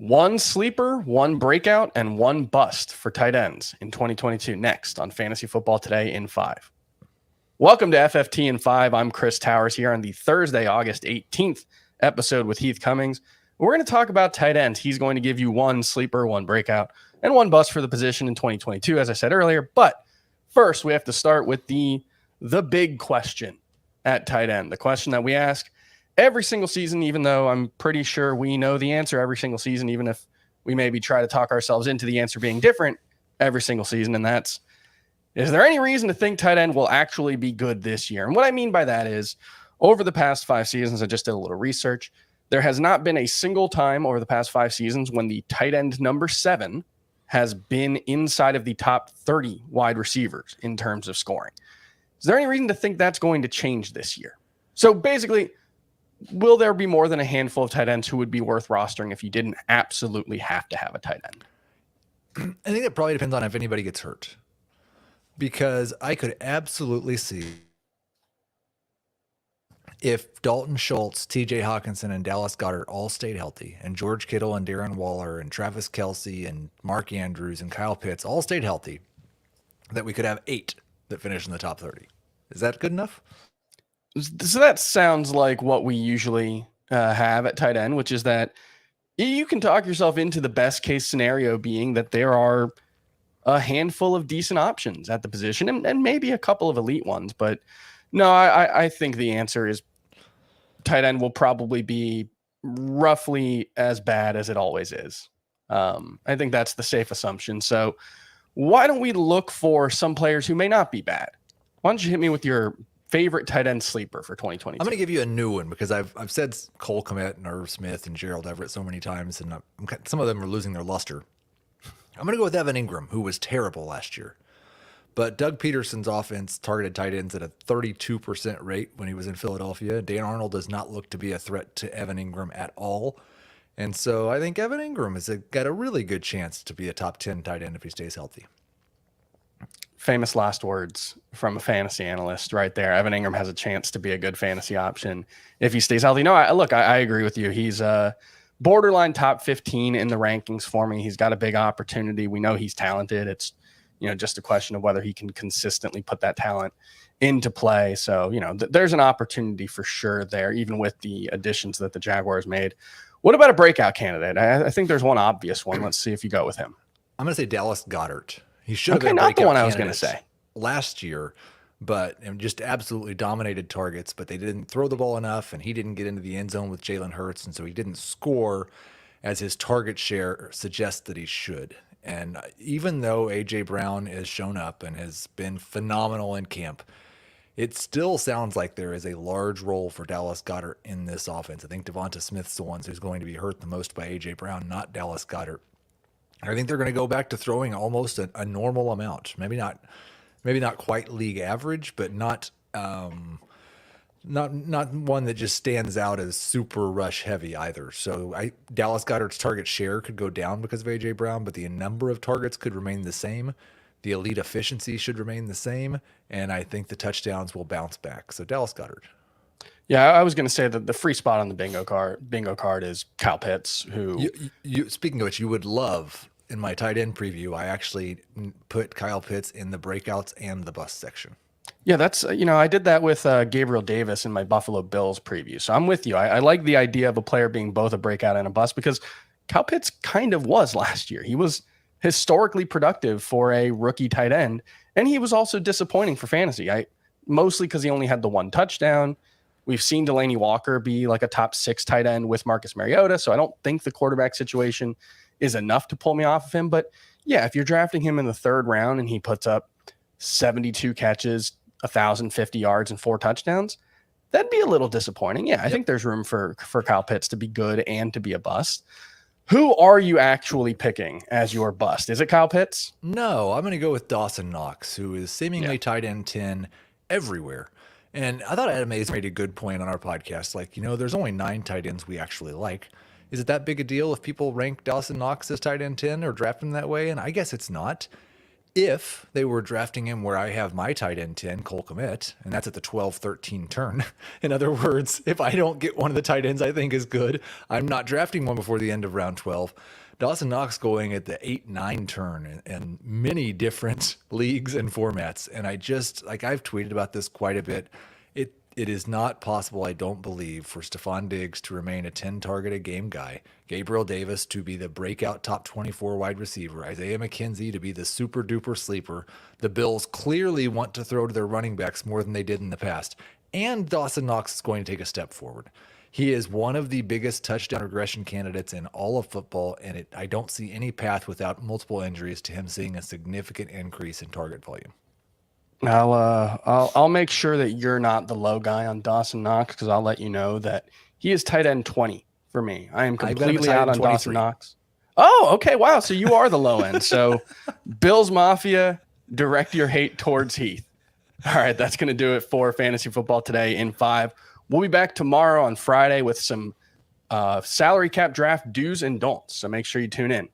One sleeper, one breakout, and one bust for tight ends in 2022. Next on Fantasy Football Today in 5. Welcome to FFT in 5. I'm Chris Towers here on the Thursday, August 18th episode with Heath Cummings. We're going to talk about tight ends. He's going to give you one sleeper, one breakout, and one bust for the position in 2022, as I said earlier. But first, we have to start with the big question at tight end, the question that we ask every single season, even though I'm pretty sure we know the answer every single season, even if we maybe try to talk ourselves into the answer being different every single season. And that's, is there any reason to think tight end will actually be good this year? And what I mean by that is, over the past 5 seasons, I just did a little research. There has not been a single time over the past 5 seasons when the tight end number 7 has been inside of the top 30 wide receivers in terms of scoring. Is there any reason to think that's going to change this year? So basically, will there be more than a handful of tight ends who would be worth rostering if you didn't absolutely have to have a tight end? I think it probably depends on if anybody gets hurt, because I could absolutely see if Dalton Schultz, TJ Hawkinson, and Dallas Goedert all stayed healthy, and George Kittle and Darren Waller and Travis Kelce and Mark Andrews and Kyle Pitts all stayed healthy, that we could have 8 that finish in the top 30. Is that good enough? So that sounds like what we usually have at tight end, which is that you can talk yourself into the best case scenario being that there are a handful of decent options at the position and maybe a couple of elite ones. But no, I think the answer is tight end will probably be roughly as bad as it always is. I think that's the safe assumption. So why don't we look for some players who may not be bad? Why don't you hit me with your favorite tight end sleeper for 2022? I'm going to give you a new one because I've said Cole Kmet and Irv Smith and Gerald Everett so many times, and some of them are losing their luster. I'm going to go with Evan Ingram, who was terrible last year. But Doug Peterson's offense targeted tight ends at a 32% rate when he was in Philadelphia. Dan Arnold does not look to be a threat to Evan Ingram at all. And so I think Evan Ingram has got a really good chance to be a top 10 tight end if he stays healthy. Famous last words from a fantasy analyst right there. Evan Ingram has a chance to be a good fantasy option if he stays healthy. No, I agree with you. He's borderline top 15 in the rankings for me. He's got a big opportunity. We know he's talented. It's, just a question of whether he can consistently put that talent into play. So, there's an opportunity for sure there, even with the additions that the Jaguars made. What about a breakout candidate? I think there's one obvious one. Let's see if you go with him. I'm going to say Dallas Goedert. He should have been not the one I was going to say last year, but just absolutely dominated targets, but they didn't throw the ball enough, and he didn't get into the end zone with Jalen Hurts, and so he didn't score as his target share suggests that he should. And even though A.J. Brown has shown up and has been phenomenal in camp, it still sounds like there is a large role for Dallas Goedert in this offense. I think Devonta Smith's the one who's going to be hurt the most by A.J. Brown, not Dallas Goedert. I think they're going to go back to throwing almost a normal amount. Maybe not quite league average, but not one that just stands out as super rush heavy either. So Dallas Goedert's target share could go down because of A.J. Brown, but the number of targets could remain the same. The elite efficiency should remain the same, and I think the touchdowns will bounce back. So Dallas Goedert. Yeah, I was going to say that the free spot on the bingo card is Kyle Pitts, who you speaking of which, you would love. In my tight end preview, I actually put Kyle Pitts in the breakouts and the bust section. Yeah, that's, I did that with Gabriel Davis in my Buffalo Bills preview. So I'm with you. I like the idea of a player being both a breakout and a bust because Kyle Pitts kind of was last year. He was historically productive for a rookie tight end, and he was also disappointing for fantasy. Mostly because he only had the one touchdown. We've seen Delaney Walker be like a top 6 tight end with Marcus Mariota, so I don't think the quarterback situation is enough to pull me off of him. But yeah, if you're drafting him in the 3rd round and he puts up 72 catches, 1,050 yards, and 4 touchdowns, that'd be a little disappointing. Yeah, I think there's room for Kyle Pitts to be good and to be a bust. Who are you actually picking as your bust? Is it Kyle Pitts? No, I'm going to go with Dawson Knox, who is seemingly tight end 10 everywhere. And I thought Adam Mays made a good point on our podcast. Like, there's only 9 tight ends we actually like. Is it that big a deal if people rank Dawson Knox as tight end 10 or draft him that way? And I guess it's not. if they were drafting him where I have my tight end 10, Cole Kmet, and that's at the 12-13 turn. In other words, if I don't get one of the tight ends I think is good, I'm not drafting one before the end of round 12. Dawson Knox going at the 8-9 turn in many different leagues and formats. And I just, like, I've tweeted about this quite a bit. It is not possible, I don't believe, for Stephon Diggs to remain a 10 target a game guy, Gabriel Davis to be the breakout top 24 wide receiver, Isaiah McKenzie to be the super duper sleeper. The Bills clearly want to throw to their running backs more than they did in the past. And Dawson Knox is going to take a step forward. He is one of the biggest touchdown regression candidates in all of football, and I don't see any path without multiple injuries to him seeing a significant increase in target volume. I'll make sure that you're not the low guy on Dawson Knox, because I'll let you know that he is tight end 20 for me. I am completely out on Dawson Knox. Oh, okay. Wow. So you are the low end. So Bills Mafia, direct your hate towards Heath. All right. That's going to do it for Fantasy Football Today in 5. We'll be back tomorrow on Friday with some salary cap draft do's and don'ts. So make sure you tune in.